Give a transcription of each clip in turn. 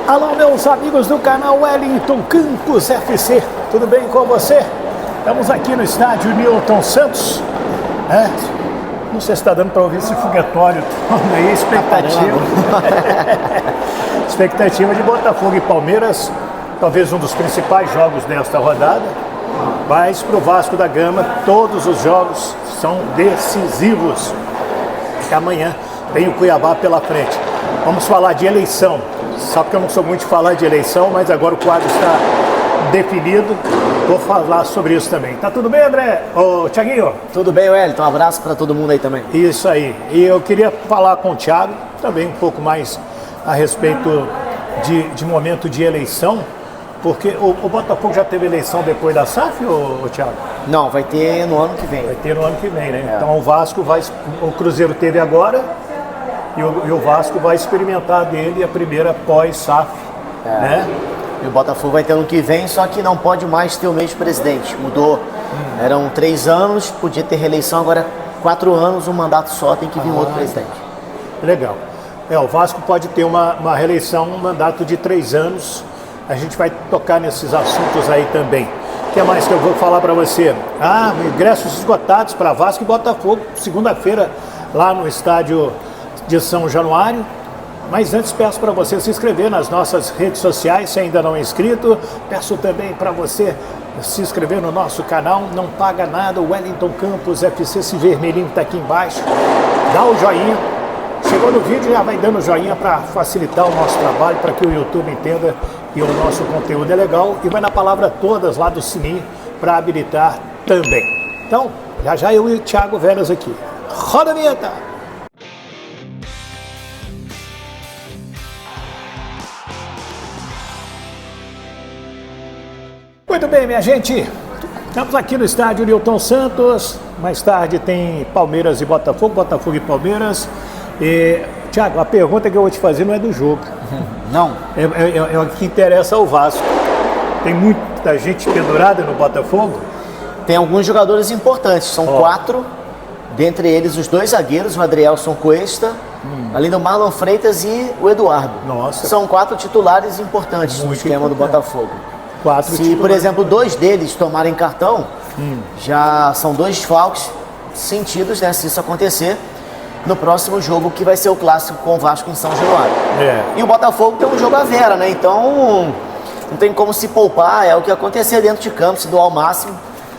Alô, meus amigos do canal Wellington Campos FC, tudo bem com você? Estamos aqui no estádio Newton Santos. Não sei se está dando para ouvir esse foguetório aí, expectativa. Expectativa de Botafogo e Palmeiras, talvez um dos principais jogos desta rodada. Mas para o Vasco da Gama, todos os jogos são decisivos. E amanhã tem o Cuiabá pela frente. Vamos falar de eleição. Sabe que eu não sou muito de falar de eleição, mas agora o quadro está definido. Vou falar sobre isso também. Tá tudo bem, André? Ô, Thiaguinho? Tudo bem, Wellington. Um abraço para todo mundo aí também. Isso aí. E eu queria falar com o Thiago também um pouco mais a respeito de momento de eleição, porque o Botafogo já teve eleição depois da SAF, ô Thiago? Não, vai ter no ano que vem. Vai ter no ano que vem, né? Então o Vasco vai... O Cruzeiro teve agora e o Vasco vai experimentar dele a primeira pós-SAF, né? E o Botafogo vai ter ano que vem, só que não pode mais ter o mesmo presidente. Mudou. Eram 3 anos, podia ter reeleição, agora 4 anos, um mandato só, tem que vir outro presidente. Legal. O Vasco pode ter uma reeleição, um mandato de 3 anos. A gente vai tocar nesses assuntos aí também. O que mais que eu vou falar para você? Ingressos esgotados para Vasco e Botafogo, segunda-feira, lá no estádio de São Januário. Mas antes peço para você se inscrever nas nossas redes sociais, se ainda não é inscrito. Peço também para você se inscrever no nosso canal, não paga nada, o Wellington Campos FC, esse vermelhinho que está aqui embaixo. Dá o joinha, chegou no vídeo, já vai dando joinha para facilitar o nosso trabalho, para que o YouTube entenda que o nosso conteúdo é legal. E vai na palavra todas lá do sininho para habilitar também. Então, já eu e o Thiago Veras aqui. Roda a vinheta! Muito bem, minha gente, estamos aqui no estádio Newton Santos. Mais tarde tem Palmeiras e Botafogo, Botafogo e Palmeiras. Thiago, a pergunta que eu vou te fazer não é do jogo. Não. É o que interessa ao Vasco. Tem muita gente pendurada no Botafogo? Tem alguns jogadores importantes, são 4, dentre eles os 2 zagueiros, o Adrielson Cuesta, além do Marlon Freitas e o Eduardo. Nossa. São 4 titulares importantes no esquema do Botafogo. 4 Se, titulares. por exemplo, 2 deles tomarem cartão, já são 2 desfalques sentidos, né, se isso acontecer, no próximo jogo, que vai ser o clássico com o Vasco em São Januário. E o Botafogo tem um jogo à vera, né? Então, não tem como se poupar, é o que acontecer dentro de campo, se doar ao máximo.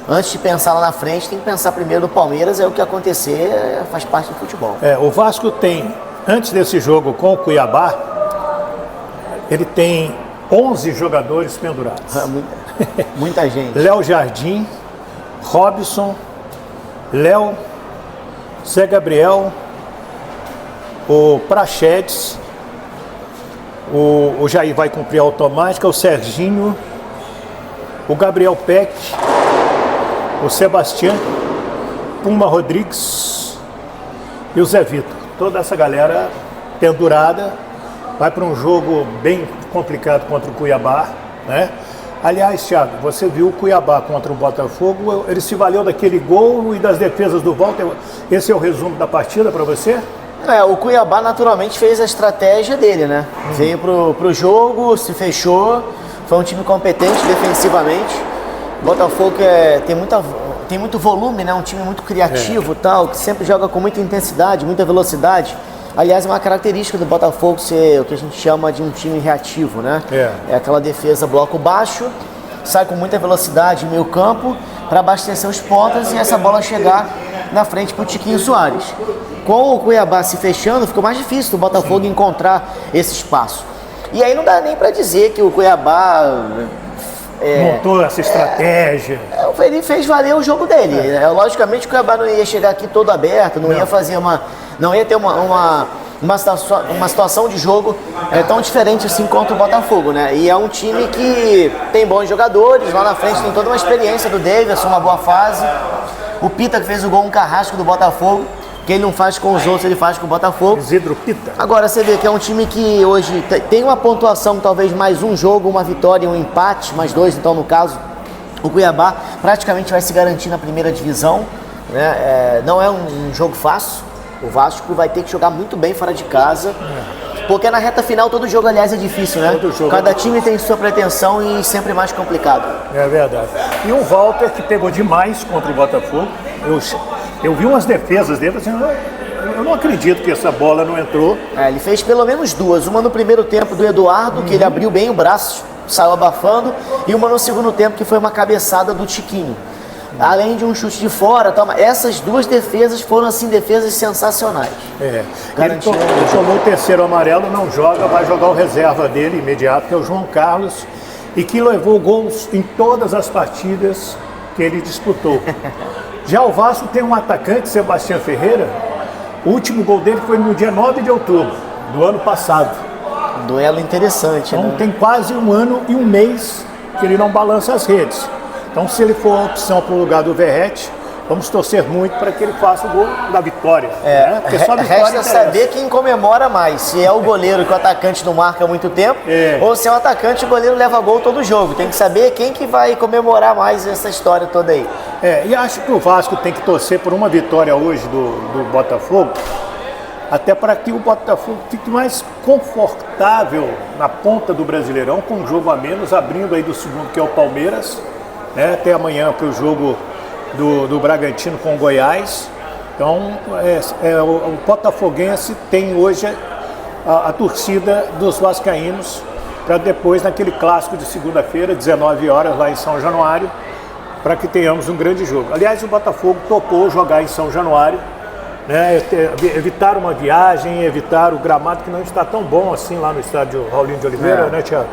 Antes de pensar lá na frente, tem que pensar primeiro no Palmeiras, é o que acontecer, faz parte do futebol. O Vasco tem, antes desse jogo com o Cuiabá, ele tem 11 jogadores pendurados. Muita gente. Léo Jardim, Robson, Léo, Zé Gabriel, o Prachedes, o Jair vai cumprir a automática, o Serginho, o Gabriel Peck, o Sebastião, Puma Rodrigues e o Zé Vitor. Toda essa galera pendurada vai para um jogo bem complicado contra o Cuiabá, né? Aliás, Thiago, você viu o Cuiabá contra o Botafogo, ele se valeu daquele gol e das defesas do Walter. Esse é o resumo da partida para você? O Cuiabá naturalmente fez a estratégia dele, né? Veio pro jogo, se fechou, foi um time competente defensivamente. O Botafogo tem muito volume, né? Um time muito criativo, tal, que sempre joga com muita intensidade, muita velocidade. Aliás, é uma característica do Botafogo ser o que a gente chama de um time reativo, né? É aquela defesa bloco baixo, sai com muita velocidade em meio campo para abastecer os pontas e essa bola chegar na frente para o Tiquinho Soares. Com o Cuiabá se fechando, ficou mais difícil do Botafogo encontrar esse espaço. E aí não dá nem para dizer que o Cuiabá montou essa estratégia. Ele fez valer o jogo dele. Logicamente o Cuiabá não ia chegar aqui todo aberto, não ia fazer não ia ter uma situação de jogo tão diferente assim contra o Botafogo, né? E é um time que tem bons jogadores, lá na frente tem toda uma experiência do Davidson, uma boa fase. O Pita que fez o gol, um carrasco do Botafogo, que ele não faz com os outros, ele faz com o Botafogo. Isidro Pita. Agora você vê que é um time que hoje tem uma pontuação, talvez mais um jogo, uma vitória e um empate, mais 2, então no caso, o Cuiabá praticamente vai se garantir na primeira divisão, né? Não é um jogo fácil. O Vasco vai ter que jogar muito bem fora de casa. Porque na reta final todo jogo, aliás, é difícil, né? Cada time tem sua pretensão e sempre mais complicado. É verdade. E o Walter, que pegou demais contra o Botafogo. Eu vi umas defesas dele, assim, eu não acredito que essa bola não entrou. Ele fez pelo menos duas. Uma no primeiro tempo do Eduardo, que ele abriu bem o braço, saiu abafando, e uma no segundo tempo, que foi uma cabeçada do Tiquinho. Além de um chute de fora, essas duas defesas foram, assim, defesas sensacionais. Ele tomou o terceiro amarelo, não joga, vai jogar o reserva dele imediato, que é o João Carlos, e que levou gols em todas as partidas que ele disputou. Já o Vasco tem um atacante, Sebastião Ferreira. O último gol dele foi no dia 9 de outubro do ano passado. Duelo interessante, então, né? tem quase 1 ano e 1 mês que ele não balança as redes. Então, se ele for a opção para o lugar do Verratti, vamos torcer muito para que ele faça o gol da vitória. Né? Porque só a vitória resta saber quem comemora mais. Se é o goleiro que o atacante não marca há muito tempo, ou se é o atacante e o goleiro leva gol todo jogo. Tem que saber quem que vai comemorar mais essa história toda aí. E acho que o Vasco tem que torcer por uma vitória hoje do Botafogo, até para que o Botafogo fique mais confortável na ponta do Brasileirão, com um jogo a menos, abrindo aí do segundo, que é o Palmeiras, né, até amanhã para o jogo do Bragantino com o Goiás. Então, o botafoguense tem hoje a torcida dos vascaínos para depois, naquele clássico de segunda-feira, 19 horas, lá em São Januário, para que tenhamos um grande jogo. Aliás, o Botafogo topou jogar em São Januário, né, evitar uma viagem, evitar o gramado que não está tão bom assim lá no estádio Raulinho de Oliveira, né, Thiago?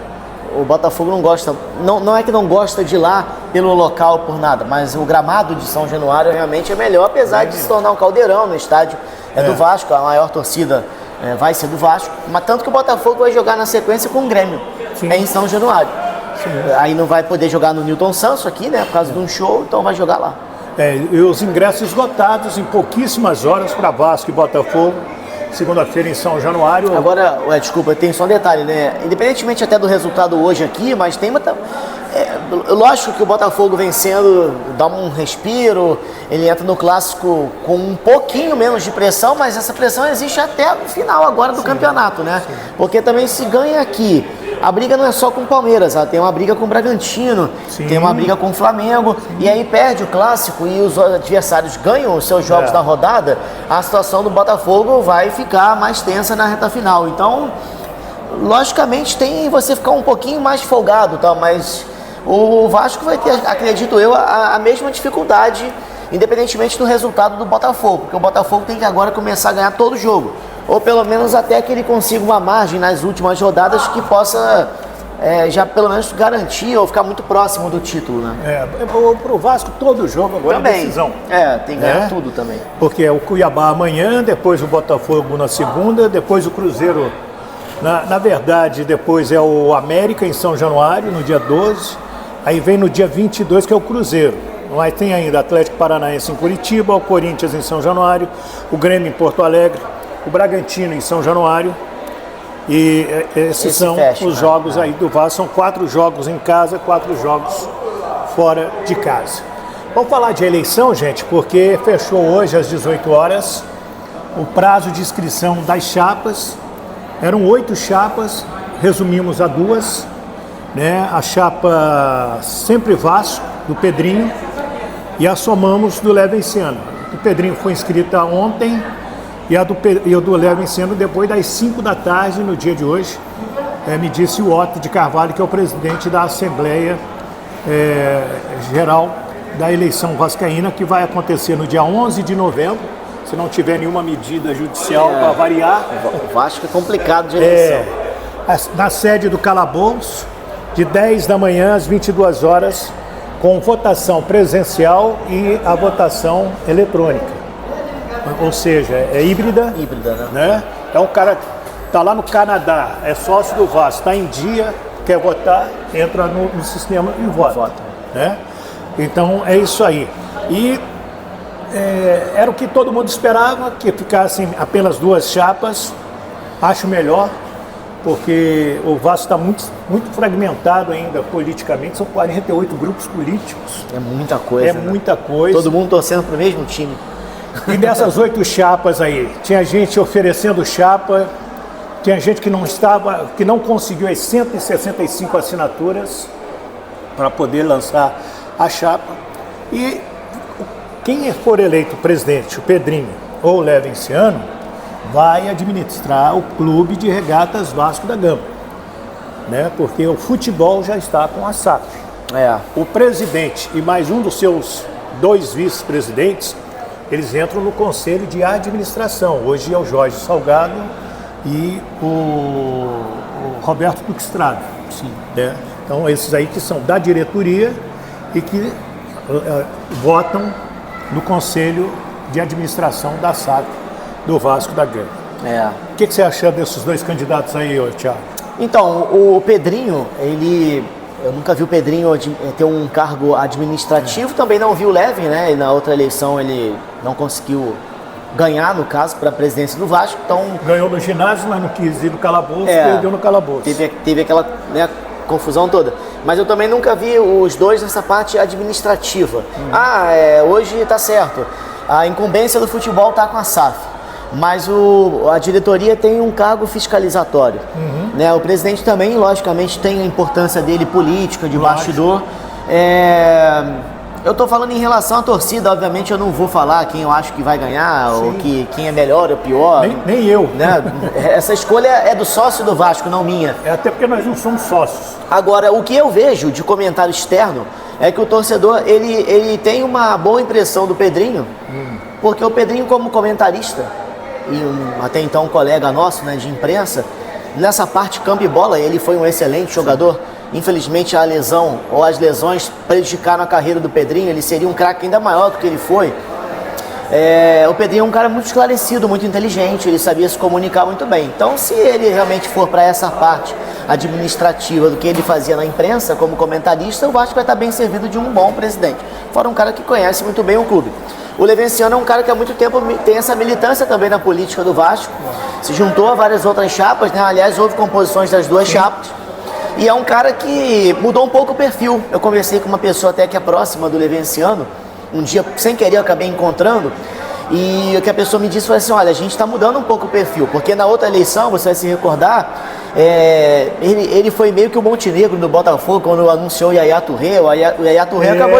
O Botafogo não gosta, não é que não gosta de ir lá pelo local por nada, mas o gramado de São Januário realmente é melhor, apesar de se tornar um caldeirão no estádio do Vasco, a maior torcida vai ser do Vasco, mas tanto que o Botafogo vai jogar na sequência com o Grêmio, em São Januário. Aí não vai poder jogar no Newton Santos aqui, né, por causa de um show, então vai jogar lá. E os ingressos esgotados em pouquíssimas horas para Vasco e Botafogo, segunda-feira em São Januário. Agora, desculpa, tem só um detalhe, né? Independentemente até do resultado hoje aqui, mas tem uma... lógico que o Botafogo vencendo dá um respiro, ele entra no clássico com um pouquinho menos de pressão, mas essa pressão existe até o final agora do campeonato, né? Porque também se ganha aqui, a briga não é só com o Palmeiras, tem uma briga com o Bragantino, tem uma briga com o Flamengo, e aí perde o clássico e os adversários ganham os seus jogos da rodada, a situação do Botafogo vai ficar mais tensa na reta final. Então, logicamente, tem você ficar um pouquinho mais folgado, tá? Mas o Vasco vai ter, acredito eu, a mesma dificuldade, independentemente do resultado do Botafogo, porque o Botafogo tem que agora começar a ganhar todo jogo, ou pelo menos até que ele consiga uma margem nas últimas rodadas que possa já pelo menos garantir ou ficar muito próximo do título, né? Pro Vasco todo jogo agora também. É decisão. Tem que ganhar tudo também. Porque é o Cuiabá amanhã, depois o Botafogo na segunda, depois o Cruzeiro, na verdade, depois é o América em São Januário, no dia 12, aí vem no dia 22, que é o Cruzeiro. Mas tem ainda Atlético Paranaense em Curitiba, o Corinthians em São Januário, o Grêmio em Porto Alegre, o Bragantino em São Januário. E esses são os jogos aí do Vasco. São 4 jogos em casa, 4 jogos fora de casa. Vamos falar de eleição, gente, porque fechou hoje às 18 horas o prazo de inscrição das chapas. Eram 8 chapas, resumimos a 2, né? A chapa Sempre Vasco, do Pedrinho, e a somamos do Léo Venciano. O Pedrinho foi inscrita ontem e a do Léo Venciano depois das 5 da tarde, no dia de hoje. Me disse o Otto de Carvalho, que é o presidente da Assembleia Geral da eleição vascaína, que vai acontecer no dia 11 de novembro, se não tiver nenhuma medida judicial para variar. O Vasco é complicado de eleição. Na sede do Calabouço, de 10 da manhã às 22 horas, com votação presencial e a votação eletrônica. Ou seja, é híbrida, né? Então o cara está lá no Canadá, é sócio do Vasco, está em dia, quer votar, entra no sistema e vota. Né? Então é isso aí. E era o que todo mundo esperava, que ficassem apenas 2 chapas. Acho melhor, porque o Vasco está muito fragmentado ainda politicamente, são 48 grupos políticos. É muita coisa. Muita coisa. Todo mundo torcendo para o mesmo time. E dessas 8 chapas aí, tinha gente oferecendo chapa Tinha gente que não conseguiu as 165 assinaturas para poder lançar a chapa. E quem for eleito presidente, o Pedrinho ou o Levenciano, vai administrar o Clube de Regatas Vasco da Gama, né? Porque o futebol já está com a SAF. O presidente e mais um dos seus 2 vice-presidentes, eles entram no Conselho de Administração. Hoje é o Jorge Salgado e o Roberto Duxtrado. Sim. Né? Então, esses aí que são da diretoria e que votam no Conselho de Administração da SAF do Vasco da Gama. O que você acha desses 2 candidatos aí, Thiago? Então, o Pedrinho, eu nunca vi o Pedrinho ter um cargo administrativo, também não vi o Levin, né? E na outra eleição ele não conseguiu ganhar, no caso, para a presidência do Vasco. Então, ganhou no ginásio, mas não quis ir no calabouço, perdeu no calabouço. Teve aquela, né, confusão toda. Mas eu também nunca vi os 2 nessa parte administrativa. Hoje está certo, a incumbência do futebol está com a SAF. Mas a diretoria tem um cargo fiscalizatório. Né? O presidente também, logicamente, tem a importância dele política, de bastidor. Eu estou falando em relação à torcida, obviamente eu não vou falar quem eu acho que vai ganhar, ou quem é melhor ou pior. Nem eu. Né? Essa escolha é do sócio do Vasco, não minha. Até porque nós não somos sócios. Agora, o que eu vejo de comentário externo é que o torcedor, ele tem uma boa impressão do Pedrinho, porque o Pedrinho, como comentarista, e até então um colega nosso, né, de imprensa, nessa parte campo e bola ele foi um excelente jogador. Infelizmente a lesão ou as lesões prejudicaram a carreira do Pedrinho. Ele seria um craque ainda maior do que ele foi. O Pedrinho é um cara muito esclarecido, muito inteligente, ele sabia se comunicar muito bem. Então, se ele realmente for para essa parte administrativa do que ele fazia na imprensa como comentarista, o Vasco vai estar bem servido de um bom presidente, fora um cara que conhece muito bem o clube. O Levenciano é um cara que há muito tempo tem essa militância também na política do Vasco, se juntou a várias outras chapas, né? Aliás, houve composições das 2 chapas, e é um cara que mudou um pouco o perfil. Eu conversei com uma pessoa até que é próxima do Levenciano, um dia, sem querer, eu acabei encontrando, e o que a pessoa me disse foi assim: olha, a gente está mudando um pouco o perfil, porque na outra eleição, você vai se recordar, ele foi meio que o Montenegro do Botafogo, quando anunciou o Yaya Touré. O Yaya Touré acabou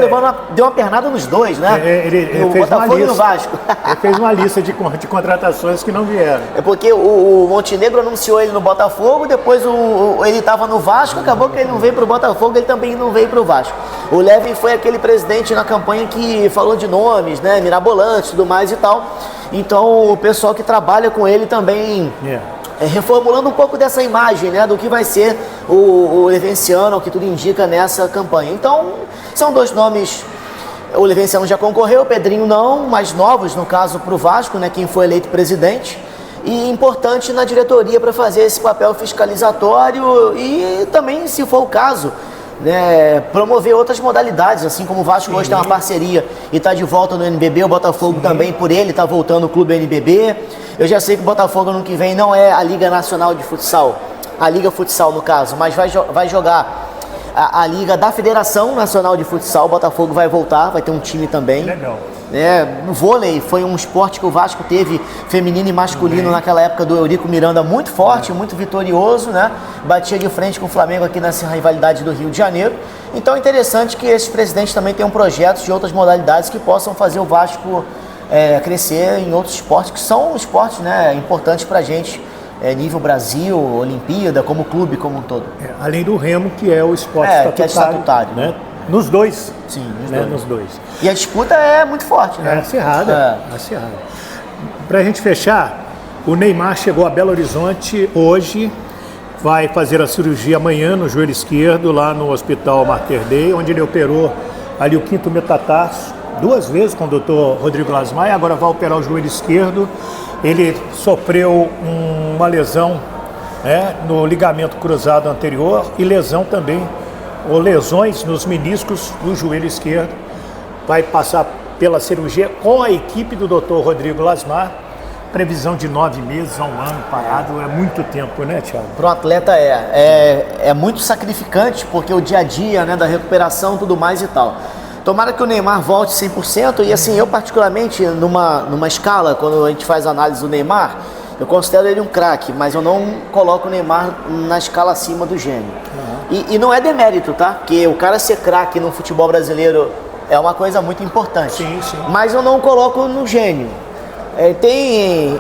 deu uma pernada nos 2, né? Ele fez Botafogo e no Vasco. Ele fez uma lista de contratações que não vieram. É porque o Montenegro anunciou ele no Botafogo, depois ele estava no Vasco, acabou que ele não veio para o Botafogo, ele também não veio para o Vasco. O Levin foi aquele presidente na campanha que falou de nomes, né, mirabolantes e tudo mais e tal. Então o pessoal que trabalha com ele também reformulando um pouco dessa imagem, né, do que vai ser o Levenciano, o que tudo indica nessa campanha. Então são 2 nomes. O Levenciano já concorreu, o Pedrinho não, mais novos no caso para o Vasco, né, quem foi eleito presidente. E importante na diretoria para fazer esse papel fiscalizatório e também, se for o caso, né, promover outras modalidades, assim como o Vasco hoje tem uma parceria e está de volta no NBB, o Botafogo também, por ele, está voltando o clube NBB. Eu já sei que o Botafogo ano que vem não é a Liga Nacional de Futsal, a Liga Futsal no caso, mas vai jogar a Liga da Federação Nacional de Futsal. O Botafogo vai voltar, vai ter um time também. Legal. No vôlei foi um esporte que o Vasco teve feminino e masculino naquela época do Eurico Miranda muito forte, muito vitorioso, né? Batia de frente com o Flamengo aqui nessa rivalidade do Rio de Janeiro. Então é interessante que esses presidentes também tenham projetos de outras modalidades que possam fazer o Vasco crescer em outros esportes, que são esportes, né, importantes pra gente, nível Brasil, Olimpíada, como clube como um todo. Além do remo, que é o esporte estatutário. Que é estatutário, né? Nos 2. Sim, nos dois. E a disputa é muito forte, né? Acirrada. Pra gente fechar, o Neymar chegou a Belo Horizonte hoje, vai fazer a cirurgia amanhã no joelho esquerdo, lá no Hospital Mater Dei, onde ele operou ali o 5º metatarso, 2 vezes com o Dr. Rodrigo Lasmar, e agora vai operar o joelho esquerdo. Ele sofreu uma lesão, no ligamento cruzado anterior e lesão também, ou lesões nos meniscos do joelho esquerdo. Vai passar pela cirurgia com a equipe do Dr. Rodrigo Lasmar. Previsão de 9 meses a 1 ano parado, é muito tempo, né, Thiago? Para um atleta é muito sacrificante, porque o dia a dia, né, da recuperação, tudo mais e tal. Tomara que o Neymar volte 100%, e assim, eu particularmente, numa escala, quando a gente faz a análise do Neymar, Eu considero ele um craque, mas eu não coloco o Neymar na escala acima do gênio. E não é demérito, tá? Porque o cara ser craque no futebol brasileiro é uma coisa muito importante. Sim, sim. Mas eu não coloco no gênio. Tem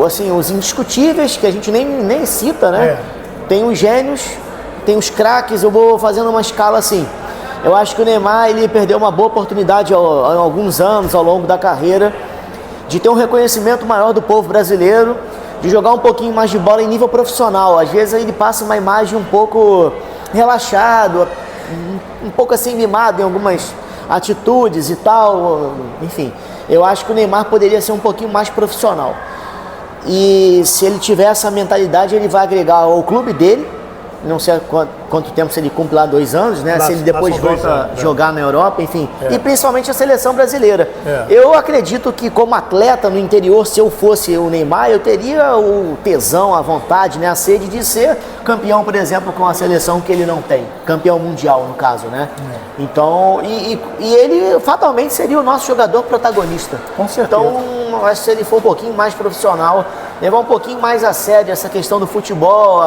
assim, os indiscutíveis, que a gente nem cita, né? Tem os gênios, tem os craques, eu vou fazendo uma escala assim. Eu acho que o Neymar, ele perdeu uma boa oportunidade há alguns anos, ao longo da carreira, de ter um reconhecimento maior do povo brasileiro, de jogar um pouquinho mais de bola em nível profissional. Às vezes ele passa uma imagem um pouco relaxado, um pouco assim mimado em algumas atitudes e tal, enfim. Eu acho que o Neymar poderia ser um pouquinho mais profissional. E se ele tiver essa mentalidade, ele vai agregar ao clube dele. Não sei quanto tempo, se ele cumpre lá 2 anos, né? Se ele depois volta a jogar na Europa, enfim. E principalmente a seleção brasileira. Eu acredito que como atleta no interior, se eu fosse o Neymar, eu teria o tesão, a vontade, né? A sede de ser campeão, por exemplo, com a seleção que ele não tem. Campeão mundial, no caso, né? Então, e ele fatalmente seria o nosso jogador protagonista. Com certeza. Então, acho que se ele for um pouquinho mais profissional, levar um pouquinho mais a sério essa questão do futebol,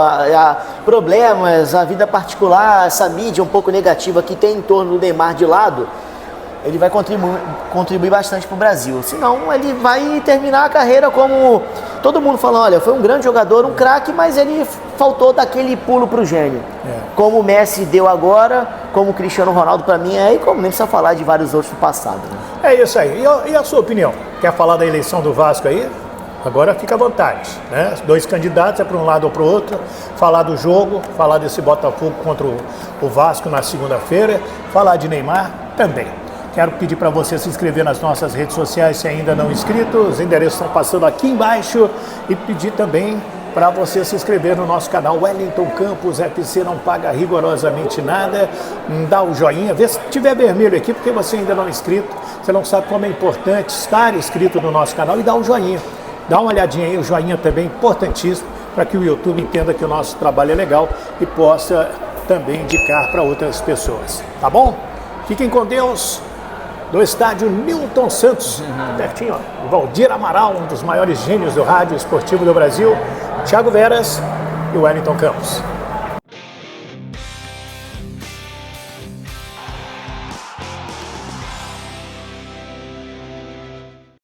problemas, a vida particular, essa mídia um pouco negativa que tem em torno do Neymar de lado, ele vai contribuir bastante para o Brasil. Senão ele vai terminar a carreira como todo mundo falando, olha, foi um grande jogador, um craque, mas ele faltou daquele pulo para o gênio. Como o Messi deu agora, como o Cristiano Ronaldo para mim e como nem precisa falar de vários outros do passado. Né? É isso aí. E a sua opinião? Quer falar da eleição do Vasco aí? Agora fica à vontade, né? 2 candidatos, para um lado ou para o outro, falar do jogo, falar desse Botafogo contra o Vasco na segunda-feira, falar de Neymar também. Quero pedir para você se inscrever nas nossas redes sociais se ainda não inscrito, os endereços estão passando aqui embaixo, e pedir também para você se inscrever no nosso canal Wellington Campos FC, não paga rigorosamente nada, dá o joinha, vê se tiver vermelho aqui, porque você ainda não é inscrito, você não sabe como é importante estar inscrito no nosso canal e dar o joinha. Dá uma olhadinha aí, o joinha também é importantíssimo para que o YouTube entenda que o nosso trabalho é legal e possa também indicar para outras pessoas. Tá bom? Fiquem com Deus. Do estádio Newton Santos, pertinho, ó, Valdir Amaral, um dos maiores gênios do rádio esportivo do Brasil, Thiago Veras e Wellington Campos.